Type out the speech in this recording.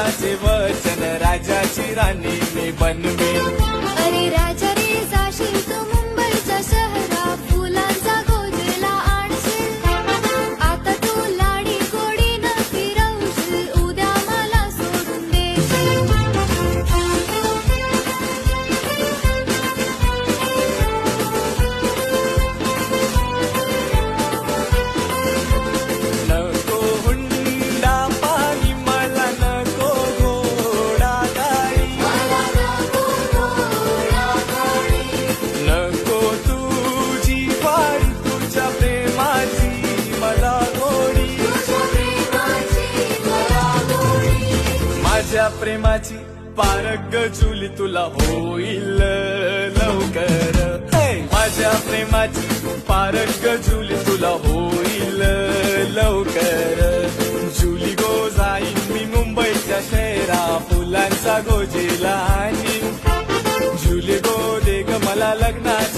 देवाचे वचन राजाची राणी मी बनवीन. अरे राजा रे जाशील तू मुंबईच्या शहरात फुलांचा गोजला आणशील. आता तू लाडी गोडीनं फिरवशील उद्या मला सोडून देशील. नको हुंडा पाणी मला नको घोडा गाडी. नको तुझी वाडी तुझ्या प्रेमाची मला गोडी. माझ्या प्रेमाची पारग जुली तुला होईल लवकर. माझ्या प्रेमाची पारग जुली तुला होईल लवकर. जुली गो जाईन मी मुंबईच्या शहरा फुलांचा गोजीला आणि जुली गो दे ग मला लग्नाची